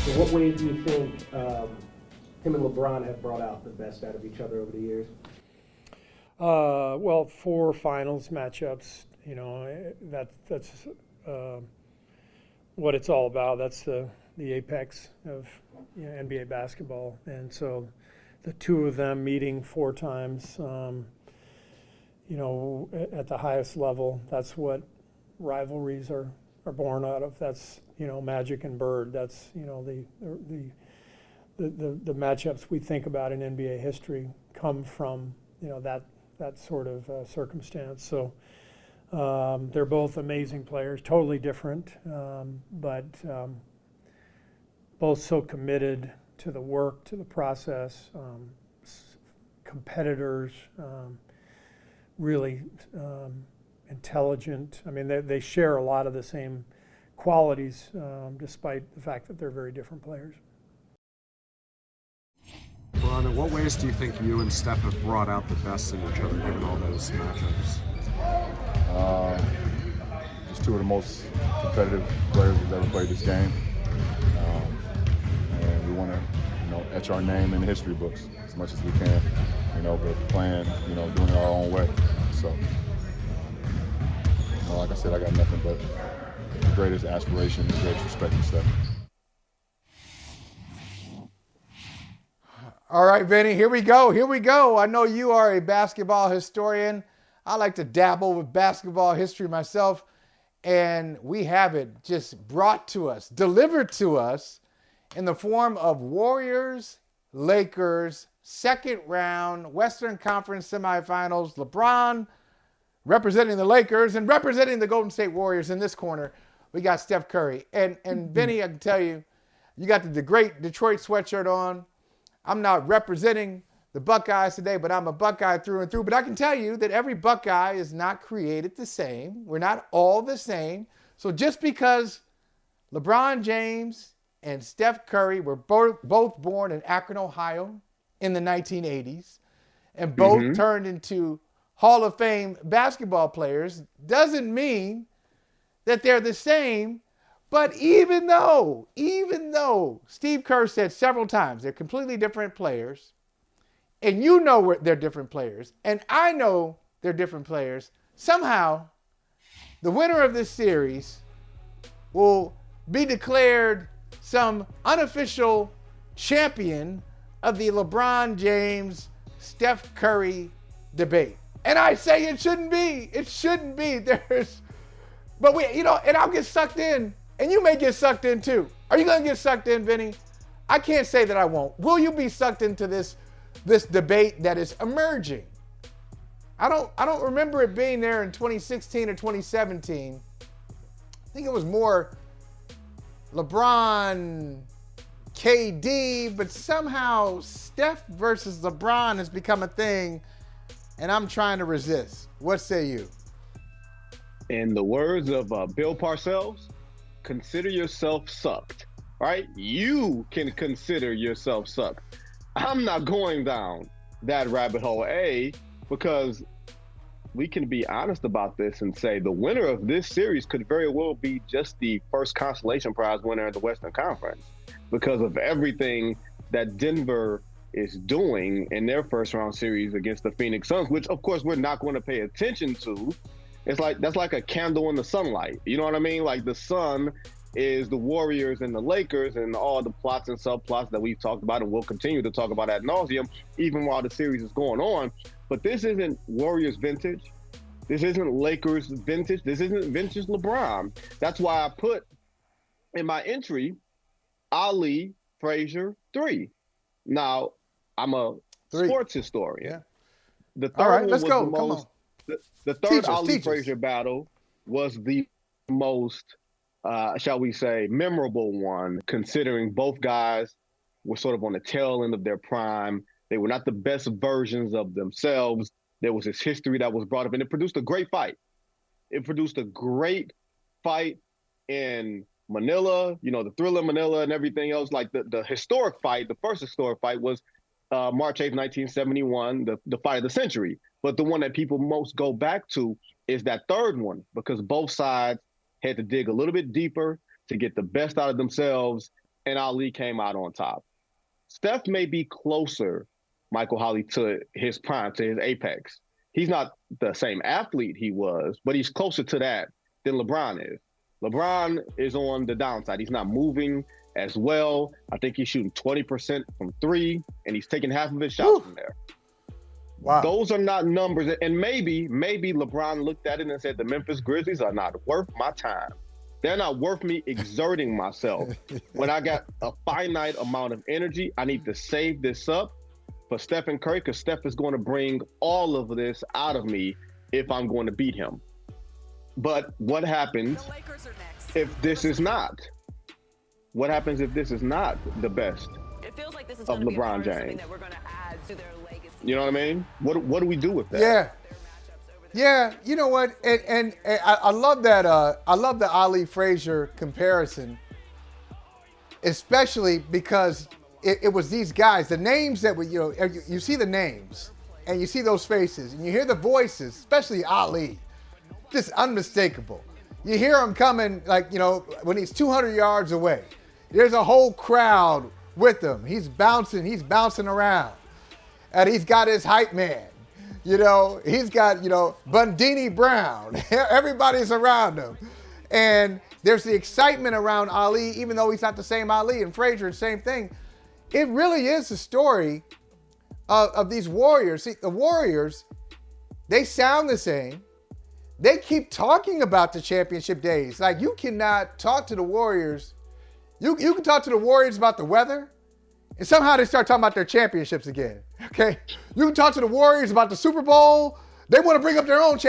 In what ways do you think him and LeBron have brought out the best out of each other over the years? Well, 4 finals matchups, that's what it's all about. That's the apex of NBA basketball. And so the two of them meeting 4 times, at the highest level, that's what rivalries are born out of. That's, Magic and Bird. That's, the matchups we think about in NBA history come from, that sort of circumstance. So they're both amazing players, totally different, but both so committed to the work, to the process, competitors, really intelligent. I mean, they share a lot of the same qualities, despite the fact that they're very different players. Ron, in what ways do you think you and Steph have brought out the best in each other, given all those matchups? Just two of the most competitive players who've ever played this game. And we want to, etch our name in the history books as much as we can, but playing, doing it our own way. So, like I said, I got nothing but the greatest aspiration, the greatest respect for Steph. All right, Vinny, here we go. I know you are a basketball historian. I like to dabble with basketball history myself, and we have it just brought to us, delivered to us in the form of Warriors, Lakers, second round, Western Conference semifinals. LeBron representing the Lakers and representing the Golden State Warriors in this corner. We got Steph Curry. And Vinny, I can tell you, you got the great Detroit sweatshirt on. I'm not representing the Buckeyes today, but I'm a Buckeye through and through. But I can tell you that every Buckeye is not created the same. We're not all the same. So just because LeBron James and Steph Curry were both born in Akron, Ohio in the 1980s and both turned into Hall of Fame basketball players doesn't mean that they're the same. But even though Steve Kerr said several times they're completely different players, and they're different players, and I know they're different players, somehow the winner of this series will be declared some unofficial champion of the LeBron James, Steph Curry debate. And I say it shouldn't be. It shouldn't be. But and I'll get sucked in. And you may get sucked in too. Are you going to get sucked in, Vinny? I can't say that I won't. Will you be sucked into this debate that is emerging? I don't remember it being there in 2016 or 2017. I think it was more LeBron, KD, but somehow Steph versus LeBron has become a thing, and I'm trying to resist. What say you? In the words of Bill Parcells, consider yourself sucked, right? You can consider yourself sucked. I'm not going down that rabbit hole, because we can be honest about this and say the winner of this series could very well be just the first consolation prize winner of the Western Conference because of everything that Denver is doing in their first round series against the Phoenix Suns, which of course we're not going to pay attention to. That's like a candle in the sunlight. You know what I mean? Like the sun is the Warriors and the Lakers and all the plots and subplots that we've talked about and will continue to talk about ad nauseum, even while the series is going on. But this isn't Warriors vintage. This isn't Lakers vintage. This isn't vintage LeBron. That's why I put in my entry, Ali, Frazier, 3. Now, I'm a sports historian. Yeah. The third all right, one let's was go. the Come most, on. the third Teach Ali us. Frazier battle was the most, shall we say, memorable one, considering both guys were sort of on the tail end of their prime. They were not the best versions of themselves. There was this history that was brought up, and it produced a great fight. It produced a great fight in Manila, the Thriller Manila and everything else. Like the historic fight, the first historic fight was March 8th, 1971, the fight of the century. But the one that people most go back to is that third one, because both sides had to dig a little bit deeper to get the best out of themselves and Ali came out on top. Steph may be closer, Michael Holley, to his prime, to his apex. He's not the same athlete he was, but he's closer to that than LeBron is. LeBron is on the downside. He's not moving as well. I think he's shooting 20% from three, and he's taking half of his shots from there. Wow. Those are not numbers. And maybe LeBron looked at it and said, the Memphis Grizzlies are not worth my time. They're not worth me exerting myself. When I got a finite amount of energy, I need to save this up for Stephen Curry, because Steph is going to bring all of this out of me if I'm going to beat him. But what happens if this is not? What happens if this is not the best of LeBron James? You know what I mean? What do we do with that? Yeah. Yeah, you know what? And I love that. I love the Ali Frazier comparison, especially because it was these guys, the names that were, you see the names and you see those faces and you hear the voices, especially Ali, just unmistakable. You hear him coming, like, when he's 200 yards away. There's a whole crowd with him. He's bouncing around. And he's got his hype man. He's got, Bundini Brown. Everybody's around him. And there's the excitement around Ali, even though he's not the same Ali, and Frazier, the same thing. It really is the story of these Warriors. See, the Warriors, they sound the same. They keep talking about the championship days. Like, you cannot talk to the Warriors. You can talk to the Warriors about the weather, and somehow they start talking about their championships again. Okay? You can talk to the Warriors about the Super Bowl. They want to bring up their own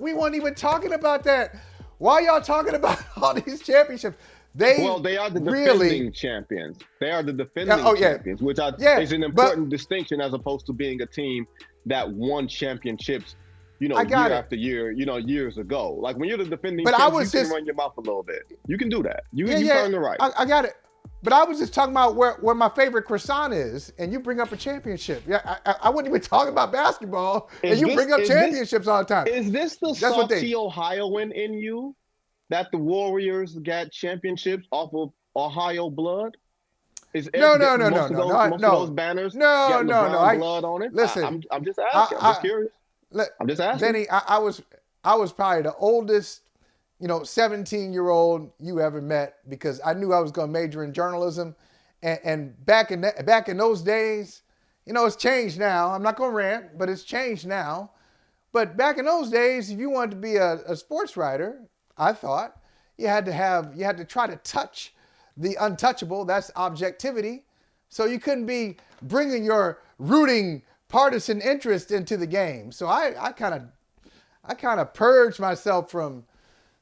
we weren't even talking about that. Why are y'all talking about all these championships? They are the defending champions. They are the defending champions, which is an important distinction as opposed to being a team that won championships, year after year, years ago. Like, when you're the defending champions, you can run your mouth a little bit. You can do that. You earn the right. I got it. But I was just talking about where my favorite croissant is, and you bring up a championship. Yeah, I wouldn't even talk about basketball, and you bring up championships all the time. Is this the salty Ohioan in you, that the Warriors got championships off of Ohio blood? No. Most of those banners got LeBron blood on it? Listen, I'm just asking. I'm just curious. I'm just asking. Benny, I was probably the oldest 17-year-old you ever met, because I knew I was going to major in journalism. And back in those days, it's changed now. I'm not going to rant, but it's changed now. But back in those days, if you wanted to be a sports writer, I thought you had to try to touch the untouchable. That's objectivity. So you couldn't be bringing your rooting partisan interest into the game. So I kind of purged myself from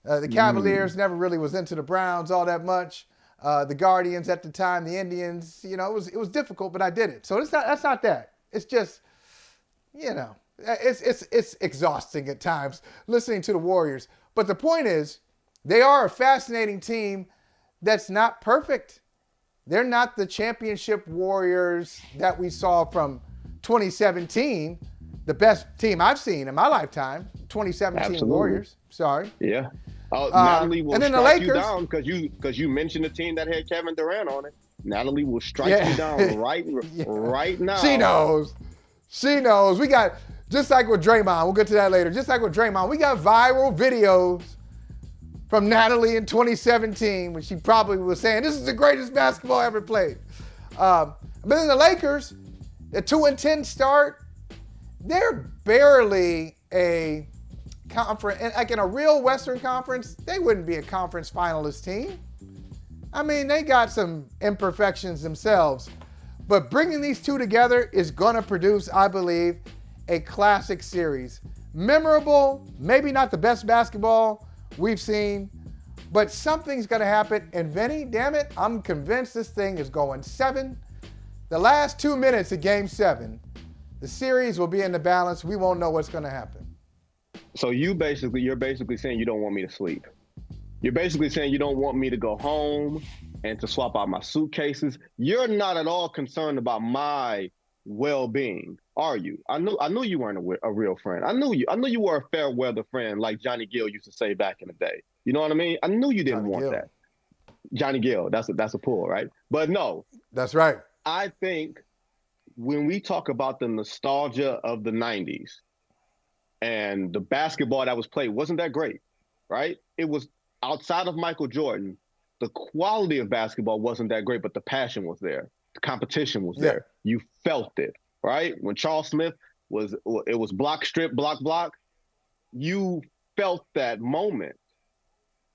the Cavaliers. Never really was into the Browns all that much. The Guardians at the time, the Indians. It was difficult, but I did it. So that's not that. It's just, it's exhausting at times listening to the Warriors. But the point is, they are a fascinating team that's not perfect. They're not the championship Warriors that we saw from 2017, the best team I've seen in my lifetime. 2017 Absolutely. Warriors. Sorry. Yeah. Natalie will strike you down because you mentioned the team that had Kevin Durant on it. Natalie will strike you down right now. She knows. We got, just like with Draymond, we'll get to that later. Just like with Draymond, we got viral videos from Natalie in 2017 when she probably was saying, this is the greatest basketball ever played. But then the Lakers, the 2-10 start, they're barely a conference, and like in a real Western Conference, they wouldn't be a conference finalist team. I mean, they got some imperfections themselves, but bringing these two together is going to produce, I believe, a classic series. Memorable, maybe not the best basketball we've seen, but something's going to happen. And Vinny, damn it, I'm convinced this thing is going 7. The last 2 minutes of Game 7, the series will be in the balance. We won't know what's going to happen. So you're basically saying you don't want me to sleep. You're basically saying you don't want me to go home and to swap out my suitcases. You're not at all concerned about my well-being, are you? I knew you weren't a real friend. I knew you were a fair weather friend, like Johnny Gill used to say back in the day. You know what I mean? I knew you didn't want that. Johnny Gill. That's a pull, right? But no, That's right. I think when we talk about the nostalgia of the 90s and the basketball that was played wasn't that great, right? It was outside of Michael Jordan, the quality of basketball wasn't that great, but the passion was there. The competition was there. You felt it, right? When Charles Smith it was block, strip, block, block. You felt that moment.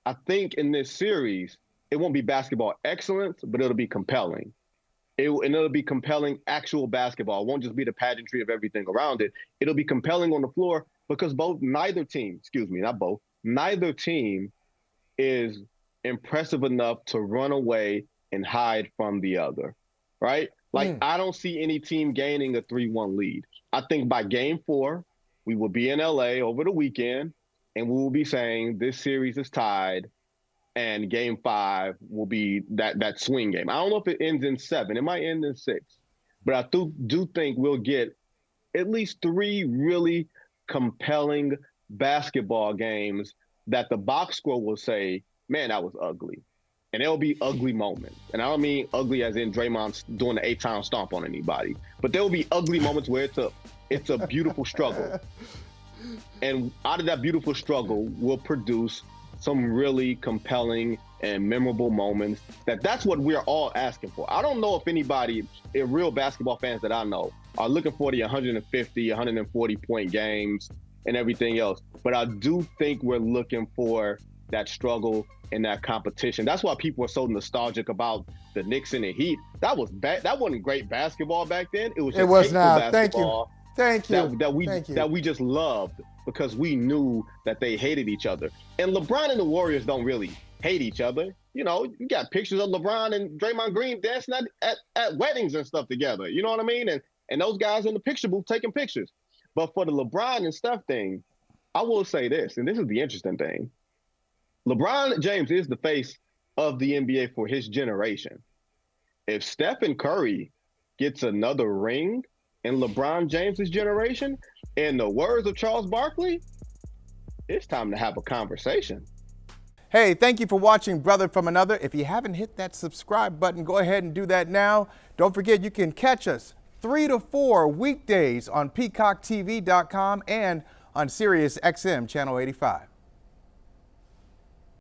I think in this series, it won't be basketball excellence, but it'll be compelling. And it'll be compelling actual basketball. It won't just be the pageantry of everything around it. It'll be compelling on the floor because neither team is impressive enough to run away and hide from the other, right? Like, I don't see any team gaining a 3-1 lead. I think by game 4, we will be in LA over the weekend, and we will be saying this series is tied, and game 5 will be that swing game. I don't know if it ends in 7. It might end in 6. But I do think we'll get at least 3 really compelling basketball games that the box score will say, man, that was ugly. And there'll be ugly moments. And I don't mean ugly as in Draymond doing the 8-time stomp on anybody. But there will be ugly moments where it's a beautiful struggle. And out of that beautiful struggle will produce some really compelling and memorable moments. That's what we're all asking for. I don't know if anybody, real basketball fans that I know, are looking for the 150, 140-point games and everything else. But I do think we're looking for that struggle and that competition. That's why people are so nostalgic about the Knicks and the Heat. That wasn't great basketball back then. It was just not. basketball. Thank you. That we just loved because we knew that they hated each other. And LeBron and the Warriors don't really hate each other. You know, you got pictures of LeBron and Draymond Green dancing at weddings and stuff together. You know what I mean? And those guys in the picture booth taking pictures. But for the LeBron and Steph thing, I will say this, and this is the interesting thing. LeBron James is the face of the NBA for his generation. If Stephen Curry gets another ring in LeBron James's generation, in the words of Charles Barkley, it's time to have a conversation. Hey, thank you for watching Brother from Another. If you haven't hit that subscribe button, go ahead and do that now. Don't forget, you can catch us 3 to 4 weekdays on PeacockTV.com and on Sirius XM Channel 85.